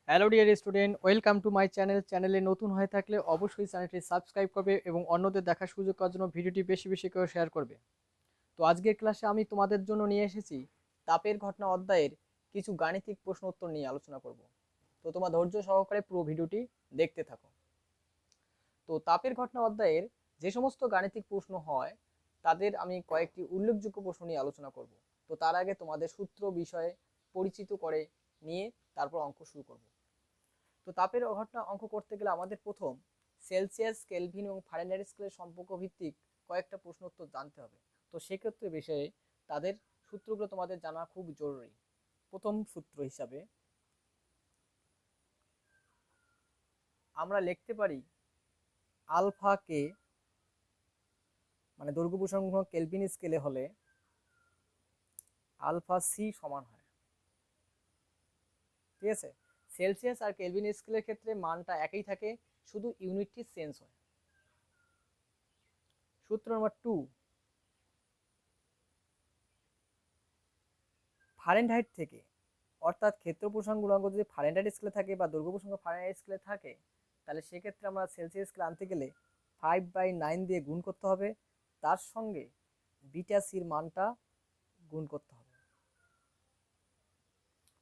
Hello dear student, welcome to my চ্যানেলে নতুন হয়ে থাকলে অবশ্যই চ্যানেলটি সাবস্ক্রাইব করবে এবং অন্যদের দেখার সুযোগ করার জন্য ভিডিওটি বেশি বেশি করে শেয়ার করবে। তো আজকের ক্লাসে আমি তোমাদের জন্য নিয়ে এসেছি তাপের ঘটনা অধ্যায়ের কিছু গাণিতিক প্রশ্ন উত্তর নিয়ে আলোচনা করব। তো তোমার ধৈর্য সহকারে পুরো ভিডিওটি দেখতে থাকো। তো তাপের ঘটনা অধ্যায়ের যে সমস্ত গাণিতিক প্রশ্ন হয় তাদের আমি কয়েকটি উল্লেখযোগ্য প্রশ্ন নিয়ে আলোচনা করব। তো তার আগে তোমাদের সূত্র বিষয়ে পরিচিত করে নিয়ে তারপর অঙ্ক শুরু করব। তো তাপের ঘটনা অঙ্ক করতে গেলে আমাদের প্রথম সেলসিয়াস, কেলভিন এবং ফারেনহাইট স্কেলের সম্পর্ক ভিত্তিক কয়েকটা প্রশ্ন উত্তর জানতে হবে। তো সেক্ষেত্রে বিষয়ে তাদের সূত্রগুলো তোমাদের জানা খুব জরুরি। প্রথম সূত্র হিসাবে আমরা লিখতে পারি আলফা কে, মানে দৈর্ঘ্য প্রসারণ গুণক কেলভিন স্কেলে হলে আলফা সি সমান হয়। ঠিক আছে, সেলসিয়াস আর কেলভিন স্কেলের ক্ষেত্রে মানটা একই থাকে, শুধু ইউনিটটি চেঞ্জ হয়। সূত্র নম্বর 2, ফারেনহাইট থেকে, অর্থাৎ ক্ষেত্র প্রসারণ গুণাঙ্ক যদি ফারেনহাইট স্কেলে থাকে বা দৈর্ঘ্য প্রসারণ ফারেনহাইট স্কেলে থাকে, তাহলে সেক্ষেত্রে আমরা সেলসিয়াস স্কেলে আনতে গেলে 5/9 দিয়ে গুণ করতে হবে, তার সঙ্গে বিটা সির মানটা গুণ করতে হবে।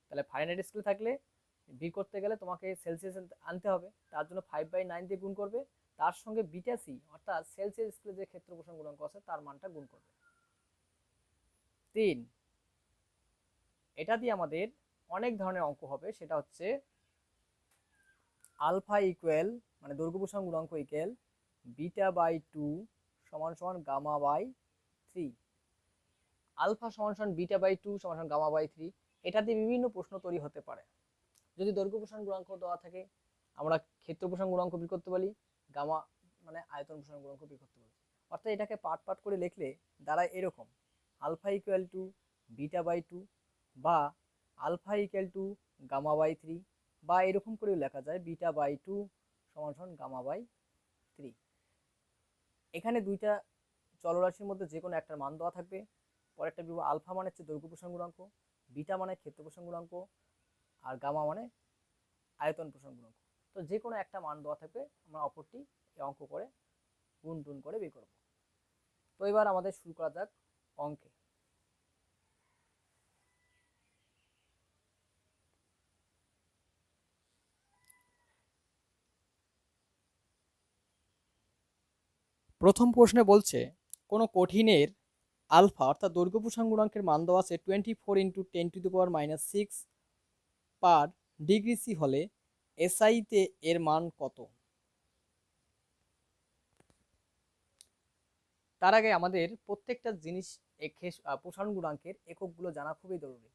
তাহলে ফারেনহাইট স্কেলে থাকলে বি করতে গেলে তোমাকে সেলসিয়াস আনতে হবে, তার জন্য 5/9 দিয়ে গুণ করবে, তার সঙ্গে বিটা সি অর্থাৎ সেলসিয়াস স্কেলে যে ক্ষেত্র প্রসারণ গুণাঙ্ক আছে তার মানটা গুণ করবে। 3, এটা দিয়ে আমাদের অনেক ধরনের অঙ্ক হবে, সেটা হচ্ছে আলফা ইকুয়াল, মানে দৈর্ঘ্য প্রসারণ গুণাঙ্ক ইকুয়াল বিটা বাই 2 সমান সমান গামা বাই 3। আলফা সমান সমান বিটা বাই 2 সমান সমান গামা বাই 3, এটা দিয়ে বিভিন্ন প্রশ্ন তৈরি হতে পারে। যদি দৈর্ঘ্য প্রসারণ গুণাঙ্ক দেওয়া থাকে, আমরা ক্ষেত্র প্রসারণ গুণাঙ্ক বের করতে পারি, গামা মানে আয়তন প্রসারণ গুণাঙ্ক বের করতে পারি। অর্থাৎ এটাকে পার্ট পার্ট করে লিখলে দাঁড়ায় এরকম: alpha equal to beta by 2, বা alpha equal to gamma by 3, বা এরকম করেও লেখা যায় বিটা বাই 2 সমান সমান গামা বাই 3। এখানে দুইটা চলরাশির মধ্যে যে কোনো একটার মান দেওয়া থাকবে। পরেরটা বিভাগ আলফা মানে হচ্ছে দৈর্ঘ্য প্রসারণ গুণাঙ্ক, বিটা মানে ক্ষেত্র প্রসারণ গুণাঙ্ক, আর গামা মানে আয়তন প্রসারণ গুণাঙ্ক। তো যে কোনো একটা মান দেওয়া থাকবে, আমরা অপরটি এই অঙ্ক করে গুণ টুন করে বের করব। তো এবার আমাদের শুরু করা যাক অঙ্কে। প্রথম প্রশ্নে বলছে কোনো কঠিনের আলফা অর্থাৎ দৈর্ঘ্য প্রসারণ গুণাঙ্কের মান দেওয়া আছে 24 × 10⁻⁶ পার ডিগ্রি সি হলে এসআইতে এর মান কত? তার আগে আমাদের প্রত্যেকটা জিনিস প্রসারণ গুণাঙ্কের এককগুলো জানা খুবই জরুরি।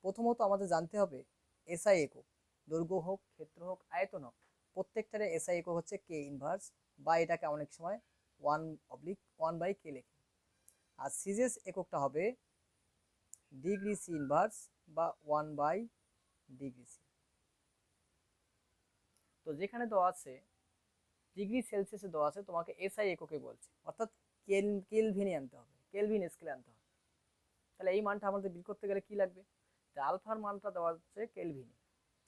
প্রথমত আমাদের জানতে হবে এসআই একক, দৈর্ঘ্য হোক, ক্ষেত্র হোক, আয়তন হোক, প্রত্যেকটার এসআই একক হচ্ছে কে ইনভার্স, বা এটাকে অনেক সময় 1/1/k লেখে। আর সিজেস এককটা হবে ডিগ্রি সি ইনভার্স বা 1/ডিগ্রি সি। তো যেখানে দেওয়া আছে ডিগ্রি সেলসিয়াসে দেওয়া আছে, তোমাকে এসআই এককে বলছে, অর্থাৎ কেলভিনে আনতে হবে, কেলভিন স্কেলে আনতে হবে। তাহলে এই মানটা আমাদের বের করতে গেলে কি লাগবে? আলফার মানটা দেওয়া হচ্ছে কেলভিনে।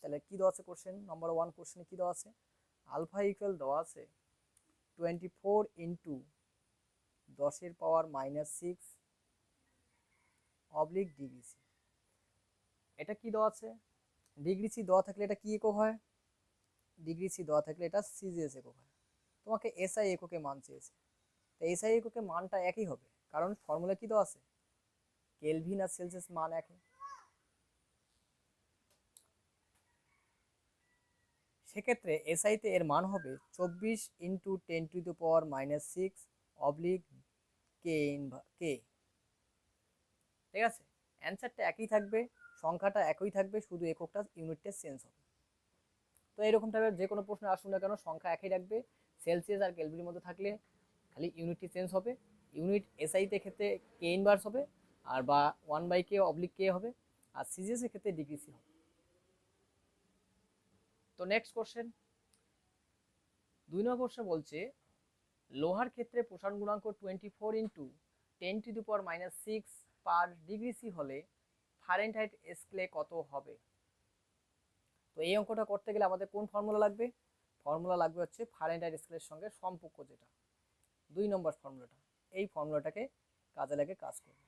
তাহলে কি দেওয়া আছে কোশ্চেন নম্বর 1, কোশ্চেনে কি দেওয়া আছে? আলফা ইকুয়াল দেওয়া আছে 24 × 10⁻⁶ অবলিক ডিগ্রি সি। এটা কি দেওয়া আছে? ডিগ্রি সি দেওয়া থাকলে এটা কি একক হয়? ডিগ্রি সি দেওয়া থাকলে এটা সিজিএস একক হয়। তোমাকে এসআই এককে মান চেয়েছে, তো এসআই এককে মানটা একই হবে, কারণ ফর্মুলা কি দেওয়া আছে? কেলভিন আর সেলসিয়াস মান একই। সেক্ষেত্রে এসআইতে এর মান হবে 24 × 10⁻⁶ অবলিক কে কে। ঠিক আছে, অ্যান্সারটা একই থাকবে, সংখ্যাটা একই থাকবে, শুধু এককটা ইউনিটটা চেঞ্জ হবে। তো এরকম টাইপের যে কোনো প্রশ্ন আসুন না কেন, সংখ্যা একই রাখবে। সেলসিয়াস আর কেলভিনের মধ্যে থাকলে খালি ইউনিটটি চেঞ্জ হবে। ইউনিট এসআইতে ক্ষেত্রে কে ইনভার্স হবে, আর বা 1/k অবলিক কে হবে, আর সিজিএস এর ক্ষেত্রে ডিগ্রি সি হবে। তো নেক্সট কোশ্চেন 2 নম্বর প্রশ্ন বলছে লোহার ক্ষেত্রে প্রসারণ গুণাঙ্ক 24 × 10⁻⁶ পার ডিগ্রি সি হলে ফারেনহাইট স্কেলে কত হবে? তো এই অঙ্কটা করতে গেলে আমাদের কোন ফর্মুলা লাগবে? ফর্মুলা লাগবে হচ্ছে ফারেনহাইট স্কেলের সঙ্গে সম্পর্ক, যেটা 2 নম্বর ফর্মুলাটা। এই ফর্মুলাটাকে কাজে লাগে কাজ করব।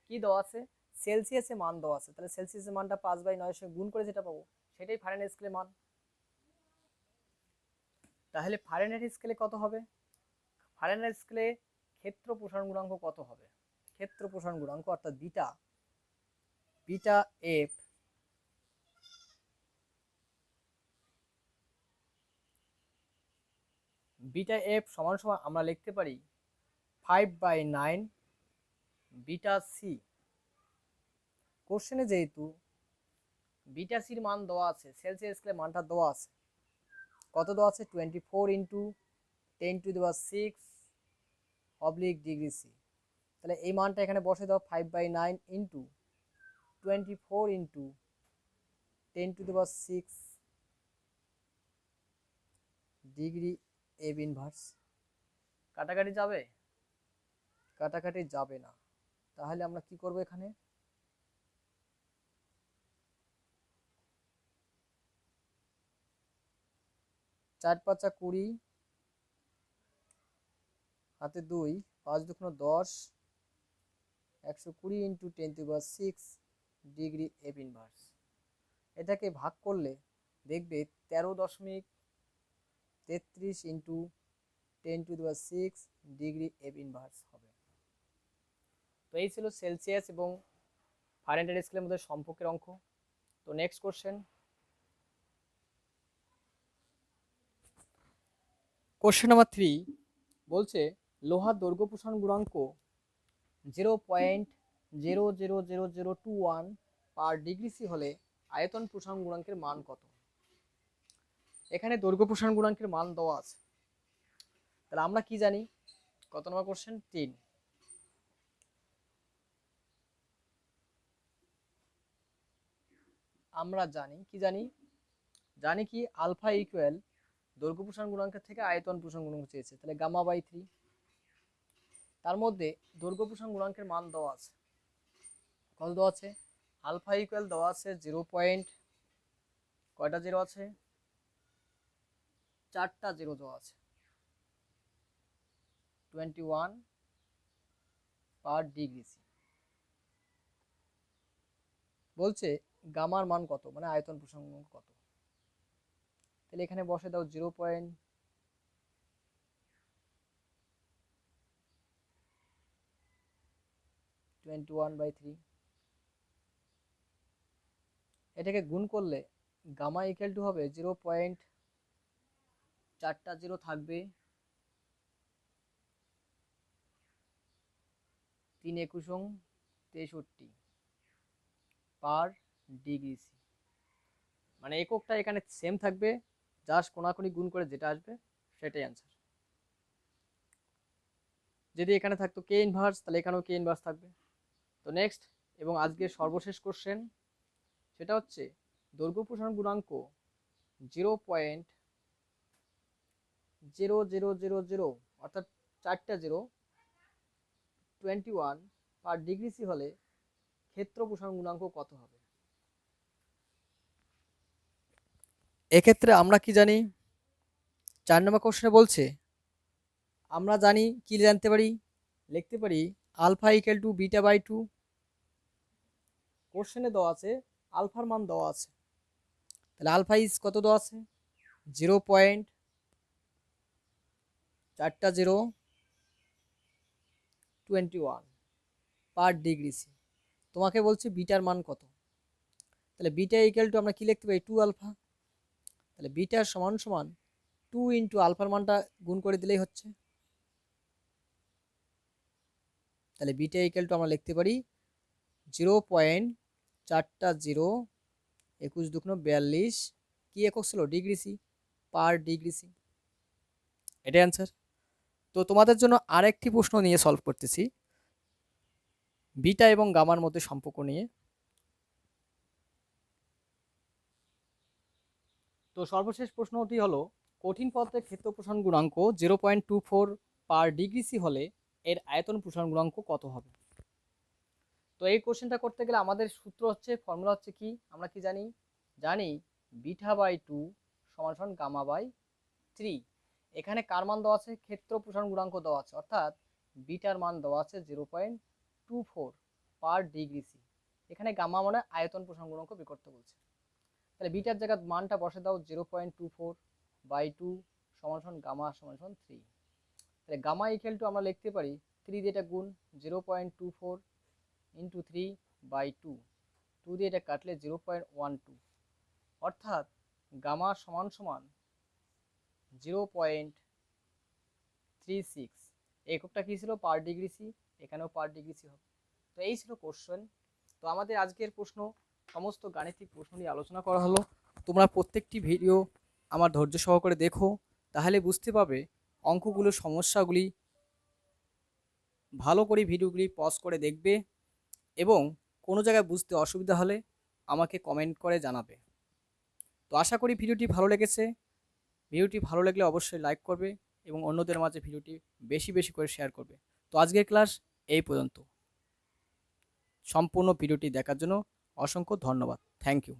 কি দেওয়া আছে? সেলসিয়াসে মান দেওয়া আছে, তাহলে সেলসিয়াসের মানটা 5/9 সঙ্গে গুণ করে যেটা পাবো সেটাই ফারেনহাইট স্কেলের মান। তাহলে ফারেনহাইট স্কেলে কত হবে? ফারেনহাইট স্কেলে ক্ষেত্র প্রসারণ গুণাঙ্ক কত হবে? ক্ষেত্র প্রসারণ গুণাঙ্ক অর্থাৎ beta, beta F beta F সমান সমান আমরা লিখতে পারি 5/9 বিটা সি। কোশ্চেনে যেহেতু বিটা সির মান দেওয়া আছে, সেলসিয়াস স্কেলে মানটা দেওয়া আছে, কত দেওয়া আছে? 24 × 10⁶ ডিগ্রি সি। তাহলে এই মানটা এখানে বসে দাও 5/9 × 24 × 10⁶ ডিগ্রি এফ ইনভার্স। কাটাকাটি যাবে? কাটাকাটি যাবে না। তাহলে আমরা কি করব? এখানে 4 × 5 = 20, হাতে 2, 5 × 2 = 10, 120 × 10⁶ ডিগ্রি এফ ইনভার্স। এটাকে ভাগ করলে দেখবে 13.33 × 10⁶ ডিগ্রি এফ ইনভার্স হবে। তো এই ছিল সেলসিয়াস এবং ফারেনহাইট স্কেলের মধ্যে সম্পর্কের অঙ্ক। তো নেক্সট কোশ্চেন, কোশ্চেন নাম্বার 3 বলছে লোহার দৈর্ঘ্য প্রসারণ গুণাঙ্ক 0.000021 পার ডিগ্রি সি হলে আয়তন প্রসারণ গুণাঙ্কের মান কত? এখানে দৈর্ঘ্য প্রসারণ গুণাঙ্কের মান দেওয়া আছে। তাহলে আমরা কি জানি? কত নম্বর কোশ্চেন? 3। আমরা জানি কি? জানি কি আলফা ইকুয়াল দৈর্ঘ্য প্রসারণ গুণাঙ্কের থেকে আয়তন প্রসারণ গুণাঙ্ক চেয়েছে, তাহলে গামা/3। তার মধ্যে দৈর্ঘ্য প্রসারণ গুণাঙ্কের মান দেওয়া আছে, কত দেওয়া আছে? আলফা ইকুয়াল দেওয়া আছে 0. কয়টা জিরো আছে? 4টা জিরো দেওয়া আছে। 21 পার ডিগ্রি সি। বলছে গামার মান কত, মানে আয়তন প্রসারণ গুণাঙ্ক কত? তাহলে এখানে বসে দাও 0.21/3। এটাকে গুণ করলে গামা ইকুয়াল টু হবে 0.4টা জিরো থাকবে, 3 × 21 = 63 পার ডিগ্রি সি। মানে এককটা এখানে সেম থাকবে, জাস্ট কোনাকুনি গুণ করে যেটা আসবে সেটাই অ্যান্সার। যদি এখানে থাকতো কে ইনভার্স, তাহলে এখানেও কে ইনভার্স থাকবে। তো নেক্সট এবং আজকের সর্বশেষ কোশ্চেন, সেটা হচ্ছে দৈর্ঘ্য প্রসারণ গুণাঙ্ক 0.0000 অর্থাৎ 4টা জিরো 21 পার ডিগ্রি সি হলে ক্ষেত্র প্রসারণ গুণাঙ্ক কত হবে? এক্ষেত্রে আমরা কি জানি? 4 নম্বর কোশ্চেনে বলছে আমরা জানি কি জানতে পারি? লিখতে পারি আলফা ইকুয়াল টু বিটা/2। কোশ্চেনে দেওয়া আছে আলফার মান দেওয়া আছে, তাহলে আলফা ইজ কত দেওয়া আছে? 0.4টা জিরো 21 পার ডিগ্রি সি। তোমাকে বলছে বিটার মান কত? তাহলে বিটা ইকুয়াল টু আমরা কি লিখতে পারি? 2 আলফা। তাহলে বিটার সমান সমান 2 × আলফার মানটা গুণ করে দিলেই হচ্ছে। তাহলে বিটা ইকুয়াল টু আমরা লিখতে পারি 0.4টা জিরো 21 × 2 = 42, কি একক ছিল? Degree C, per degree C. এটাই অ্যান্সার। তো তোমাদের জন্য আরেকটি প্রশ্ন নিয়ে সলভ করতেছি, বিটা এবং গামার মধ্যে সম্পর্ক নিয়ে। তো সর্বশেষ প্রশ্নটি হলো কঠিন পদার্থের ক্ষেত্র প্রসারণ গুণাঙ্ক 0.24 পার ডিগ্রি সি হলে এর আয়তন প্রসারণ গুণাঙ্ক কত হবে? তো এই কোশ্চেনটা করতে গেলে আমাদের সূত্র হচ্ছে, ফর্মুলা হচ্ছে কি? আমরা কি জানি? বিটা বাই 2 সমান সমান গামা বাই 3। এখানে কার মান দেওয়া আছে? ক্ষেত্র প্রসারণ গুণাঙ্ক দেওয়া আছে, অর্থাৎ বিটার মান দেওয়া আছে 0.24 পার ডিগ্রি সি। এখানে গামা মানে আয়তন প্রসারণ গুণাঙ্ক বের করতে বলছে। তাহলে বিটার জায়গায় মানটা বসে দাও 0.24 বাই 2 সমান সমান গামা সমান সমান 3। তাহলে গামা ইকুয়াল টু আমরা লিখতে পারি 3 দিয়ে এটা গুণ 0.24 ইন্টু 3 বাই 2, 2 দিয়ে এটা কাটলে 0.12, অর্থাৎ গামা সমান সমান 0.36। এককটা কি ছিল? পার ডিগ্রি সি, এখানেও পার ডিগ্রি সি হবে। তো এই ছিল কোশ্চেন। তো আমাদের আজকের প্রশ্ন, সমস্ত গাণিতিক প্রশ্ন নিয়ে আলোচনা করা হলো। তোমরা প্রত্যেকটি ভিডিও আমার ধৈর্য সহকারে দেখো, তাহলে বুঝতে পারবে অঙ্কগুলোর সমস্যাগুলি। ভালো করে ভিডিওগুলি পজ করে দেখবে এবং কোনো জায়গায় বুঝতে অসুবিধা হলে আমাকে কমেন্ট করে জানাবে। তো আশা করি ভিডিওটি ভালো লেগেছে। ভিডিওটি ভালো লাগলে অবশ্যই লাইক করবে এবং অন্যদের মাঝে ভিডিওটি বেশি বেশি করে শেয়ার করবে। তো আজকের ক্লাস এই পর্যন্ত। সম্পূর্ণ ভিডিওটি দেখার জন্য অসংখ্য ধন্যবাদ। Thank you.